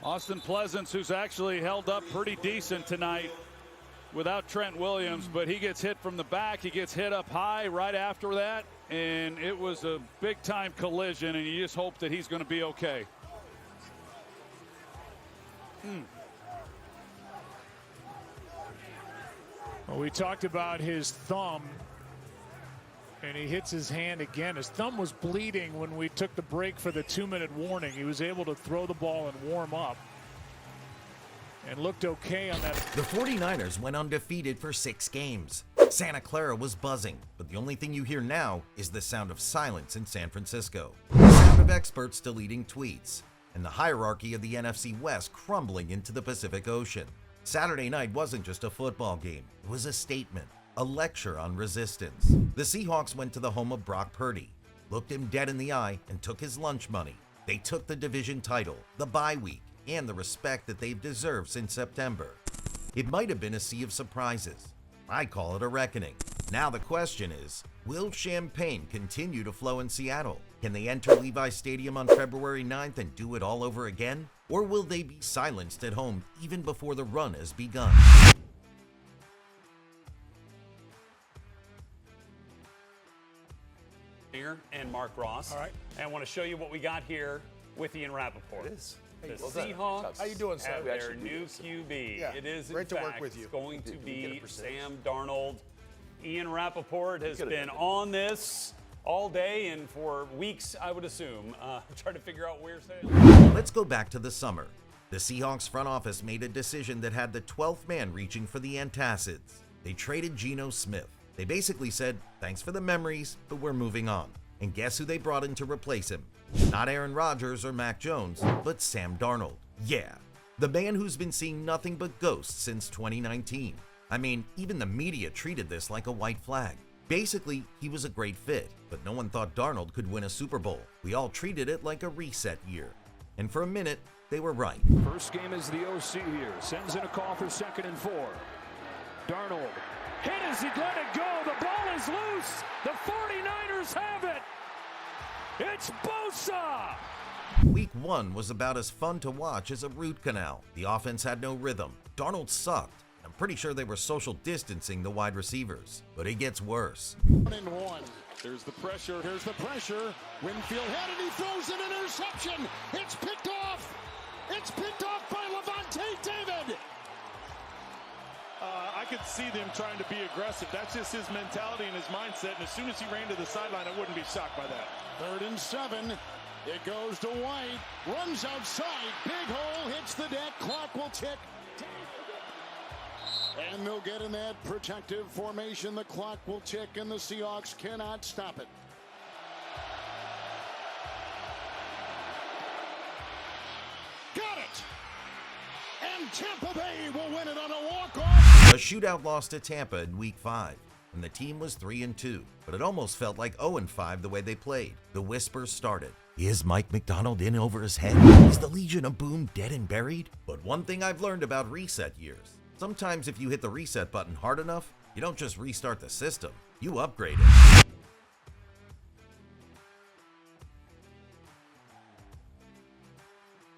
Austin Pleasance, who's actually held up pretty decent tonight without Trent Williams, but he gets hit from the back. He gets hit up high right after that, and it was a big-time collision, and you just hope that he's going to be okay. Well, we talked about his thumb, and he hits his hand again. His thumb was bleeding when we took the break for the 2-minute warning. He was able to throw the ball and warm up and looked okay on that. The 49ers went undefeated for 6 games. Santa Clara was buzzing, but the only thing you hear now is the sound of silence in San Francisco. The sound of experts deleting tweets, and the hierarchy of the NFC West crumbling into the Pacific Ocean. Saturday night wasn't just a football game, it was a statement, a lecture on resistance. The Seahawks went to the home of Brock Purdy, looked him dead in the eye, and took his lunch money. They took the division title, the bye week, and the respect that they've deserved since September. It might have been a sea of surprises. I call it a reckoning. Now the question is, will champagne continue to flow in Seattle? Can they enter Levi Stadium on February 9th and do it all over again? Or will they be silenced at home even before the run has begun? And Mark Ross. All right. And I want to show you what we got here with Ian Rappaport. It is. The Well done. Seahawks How you doing, sir? have We their actually do new this. QB. Yeah, It is, in great to work fact, with you. going to Did you be get a percentage? Sam Darnold. Ian Rappaport has could've been done it. on this all day and for weeks, I would assume, trying to figure out where Sam. Let's go back to the summer. The Seahawks front office made a decision that had the 12th man reaching for the antacids. They traded Geno Smith. They basically said, thanks for the memories, but we're moving on. And guess who they brought in to replace him? Not Aaron Rodgers or Mac Jones, but Sam Darnold. Yeah, the man who's been seeing nothing but ghosts since 2019. I mean, even the media treated this like a white flag. Basically, he was a great fit, but no one thought Darnold could win a Super Bowl. We all treated it like a reset year. And for a minute, they were right. First game is the OC here. Sends in a call for 2nd and 4. Darnold hit as he let it go. The ball is loose. The 49ers have it. It's Bosa. Week 1 was about as fun to watch as a root canal. The offense had no rhythm. Darnold sucked. I'm pretty sure they were social distancing the wide receivers. But it gets worse. 1-1. There's the pressure. Here's the pressure. Winfield had it. He throws an interception. It's picked off. It's picked off by Levante David. I could see them trying to be aggressive. That's just his mentality and his mindset. And as soon as he ran to the sideline, I wouldn't be shocked by that. 3rd and 7. It goes to White. Runs outside. Big hole. Hits the deck. Clock will tick. And they'll get in that protective formation. The clock will tick, and the Seahawks cannot stop it. Got it! And Tampa Bay will win it on a walk-off. A shootout loss to Tampa in Week 5, and the team was 3-2. But it almost felt like 0-5 the way they played. The whispers started. Is Mike Macdonald in over his head? Is the Legion of Boom dead and buried? But one thing I've learned about reset years, sometimes if you hit the reset button hard enough, you don't just restart the system, you upgrade it.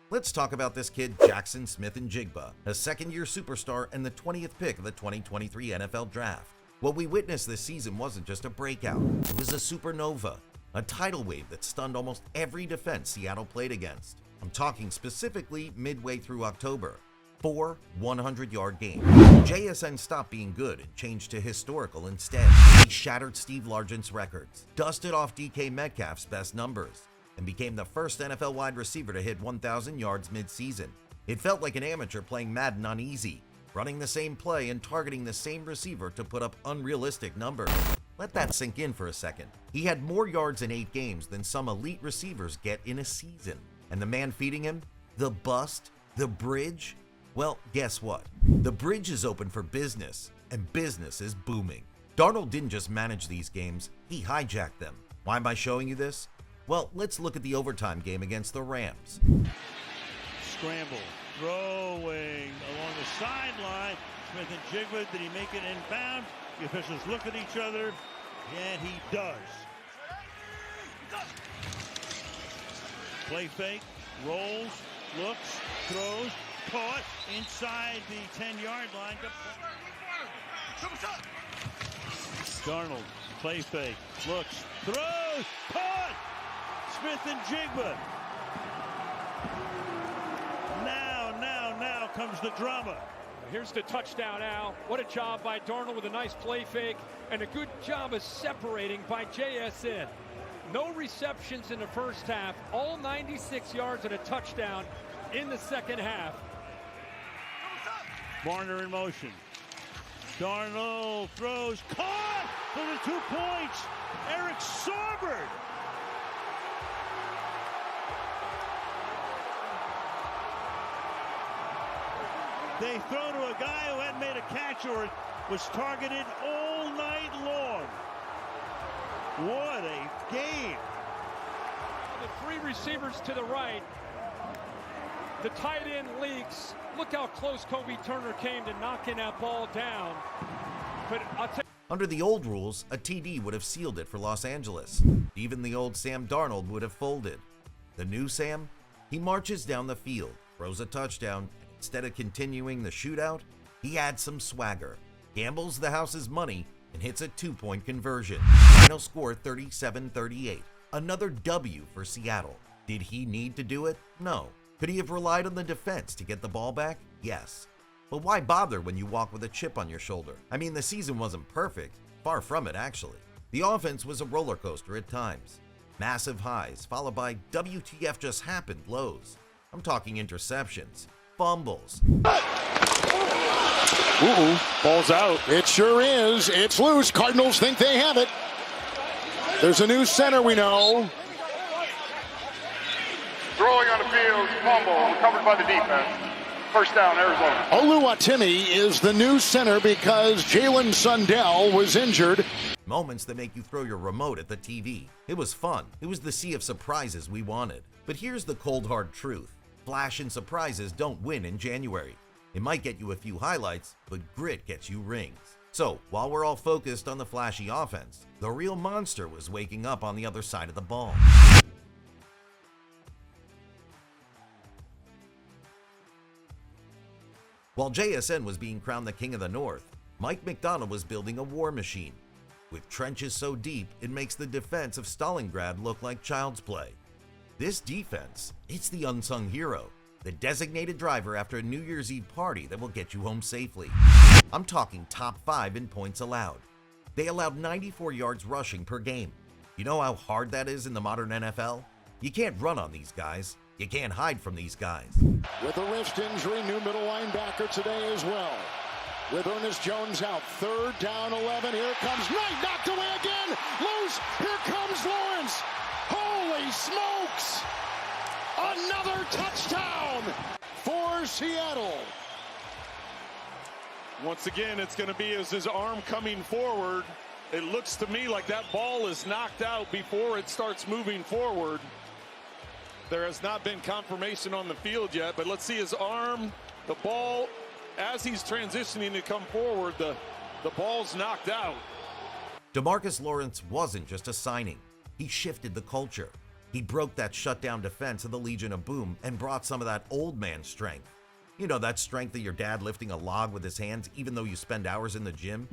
Let's talk about this kid, Jackson Smith-Njigba, a second-year superstar and the 20th pick of the 2023 NFL Draft. What we witnessed this season wasn't just a breakout, it was a supernova, a tidal wave that stunned almost every defense Seattle played against. I'm talking specifically midway through October. 4 100-yard games. JSN stopped being good and changed to historical instead. He shattered Steve Largent's records, dusted off DK Metcalf's best numbers, and became the first NFL wide receiver to hit 1,000 yards mid-season. It felt like an amateur playing Madden on easy, running the same play and targeting the same receiver to put up unrealistic numbers. Let that sink in for a second. He had more yards in 8 games than some elite receivers get in a season. And the man feeding him? The bust? The bridge? Well, guess what? The bridge is open for business, and business is booming. Darnold didn't just manage these games, he hijacked them. Why am I showing you this? Well, let's look at the overtime game against the Rams. Scramble, throwing along the sideline. Smith-Njigba, did he make it inbound? The officials look at each other, and he does. Play fake, rolls, looks, throws, caught inside the 10-yard line. Darnold, play fake, looks, throws, caught! Smith and Jigba. Now comes the drama. Here's the touchdown, Al. What a job by Darnold with a nice play fake and a good job of separating by JSN. No receptions in the first half, all 96 yards and a touchdown in the second half. Varner in motion. Darnold throws, caught for the 2 points. Eric Saubert. They throw to a guy who hadn't made a catch or was targeted all night long. What a game. The 3 receivers to the right. The tight end leaks. Look how close Kobe Turner came to knocking that ball down. But I'll tell you. Under the old rules, a TD would have sealed it for Los Angeles. Even the old Sam Darnold would have folded. The new Sam? He marches down the field, throws a touchdown, and instead of continuing the shootout, he adds some swagger, gambles the house's money, and hits a 2-point conversion. Final score 37-38. Another W for Seattle. Did he need to do it? No. Could he have relied on the defense to get the ball back? Yes. But why bother when you walk with a chip on your shoulder? I mean, the season wasn't perfect. Far from it, actually. The offense was a roller coaster at times. Massive highs, followed by WTF just happened lows. I'm talking interceptions, fumbles. Ball's out. It sure is. It's loose. Cardinals think they have it. There's a new center, we know. Throwing on the field, fumble, recovered by the defense. First down, Arizona. Oluwatimi is the new center because Jalen Sundell was injured. Moments that make you throw your remote at the TV. It was fun. It was the sea of surprises we wanted. But here's the cold hard truth. Flash and surprises don't win in January. It might get you a few highlights, but grit gets you rings. So, while we're all focused on the flashy offense, the real monster was waking up on the other side of the ball. While JSN was being crowned the King of the North, Mike Macdonald was building a war machine. With trenches so deep, it makes the defense of Stalingrad look like child's play. This defense, it's the unsung hero, the designated driver after a New Year's Eve party that will get you home safely. I'm talking top 5 in points allowed. They allowed 94 yards rushing per game. You know how hard that is in the modern NFL? You can't run on these guys. You can't hide from these guys. With a wrist injury, new middle linebacker today as well. With Ernest Jones out, 3rd down 11. Here comes Knight, knocked away again. Loose. Here comes Lawrence. Holy smokes! Another touchdown for Seattle. Once again, it's going to be as his arm coming forward. It looks to me like that ball is knocked out before it starts moving forward. There has not been confirmation on the field yet, but let's see his arm, the ball, as he's transitioning to come forward, the ball's knocked out. DeMarcus Lawrence wasn't just a signing. He shifted the culture. He broke that shutdown defense of the Legion of Boom and brought some of that old man strength. You know, that strength of your dad lifting a log with his hands even though you spend hours in the gym?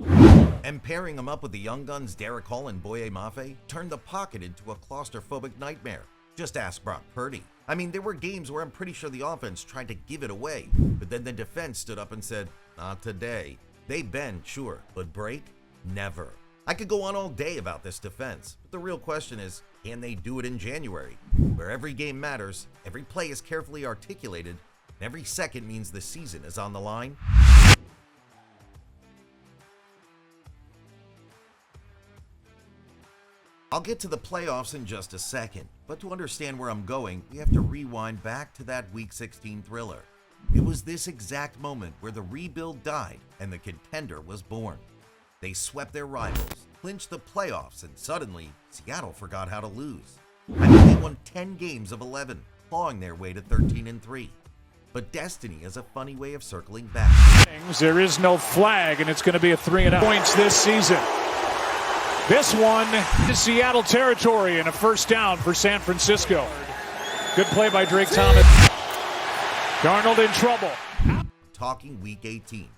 And pairing him up with the young guns Derek Hall and Boye Mafe turned the pocket into a claustrophobic nightmare. Just ask Brock Purdy. I mean, there were games where I'm pretty sure the offense tried to give it away, but then the defense stood up and said, not today. They bend, sure, but break? Never. I could go on all day about this defense, but the real question is, can they do it in January? Where every game matters, every play is carefully articulated, and every second means the season is on the line? I'll get to the playoffs in just a second, but to understand where I'm going, we have to rewind back to that Week 16 thriller. It was this exact moment where the rebuild died and the contender was born. They swept their rivals, clinched the playoffs, and suddenly, Seattle forgot how to lose. I mean, they won 10 games of 11, clawing their way to 13-3. But destiny has a funny way of circling back. There is no flag, and it's going to be a 3-0 points this season. This one to Seattle territory and a first down for San Francisco. Good play by Drake Thomas. Darnold in trouble. talking Week 18.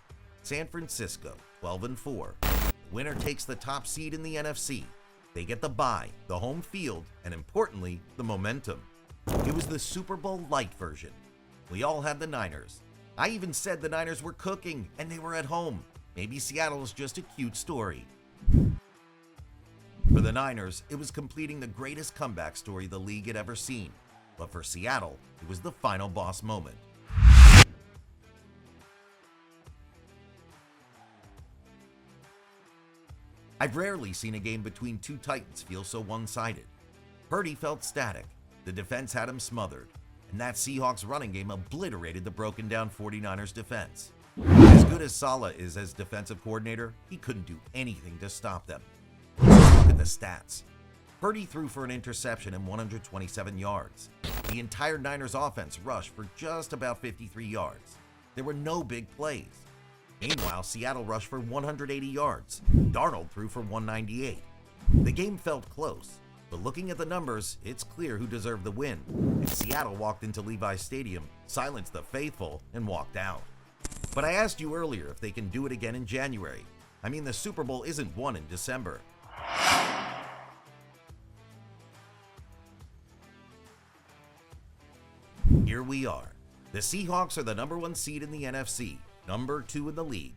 San Francisco, 12-4. The winner takes the top seed in the NFC. They get the bye, the home field, and importantly, the momentum. It was the Super Bowl light version. We all had the Niners. I even said the Niners were cooking, and they were at home. Maybe Seattle is just a cute story. For the Niners, it was completing the greatest comeback story the league had ever seen. But for Seattle, it was the final boss moment. I've rarely seen a game between two Titans feel so one-sided. Purdy felt static, the defense had him smothered, and that Seahawks running game obliterated the broken-down 49ers defense. As good as Saleh is as defensive coordinator, he couldn't do anything to stop them. Just look at the stats. Purdy threw for an interception and 127 yards. The entire Niners offense rushed for just about 53 yards. There were no big plays. Meanwhile, Seattle rushed for 180 yards. Darnold threw for 198. The game felt close, but looking at the numbers, it's clear who deserved the win. And Seattle walked into Levi's Stadium, silenced the faithful, and walked out. But I asked you earlier if they can do it again in January. I mean, the Super Bowl isn't won in December. Here we are. The Seahawks are the #1 seed in the NFC, #2 in the league.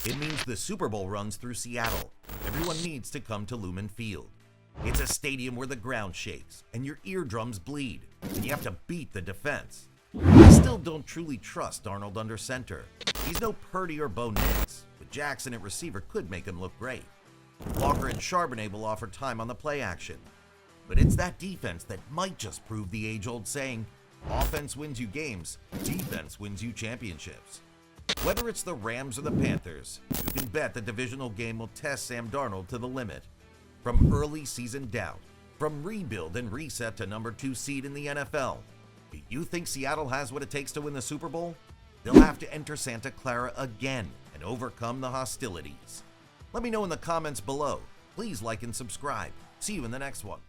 It means the Super Bowl runs through Seattle. Everyone needs to come to Lumen Field. It's a stadium where the ground shakes and your eardrums bleed, and you have to beat the defense. I still don't truly trust Darnold under center. He's no Purdy or Bo Nix, but Jackson at receiver could make him look great. Walker and Charbonnet will offer time on the play action. But it's that defense that might just prove the age-old saying, offense wins you games, defense wins you championships. Whether it's the Rams or the Panthers, you can bet the divisional game will test Sam Darnold to the limit. From early season doubt, from rebuild and reset to #2 seed in the NFL, do you think Seattle has what it takes to win the Super Bowl? They'll have to enter Santa Clara again and overcome the hostilities. Let me know in the comments below. Please like and subscribe. See you in the next one.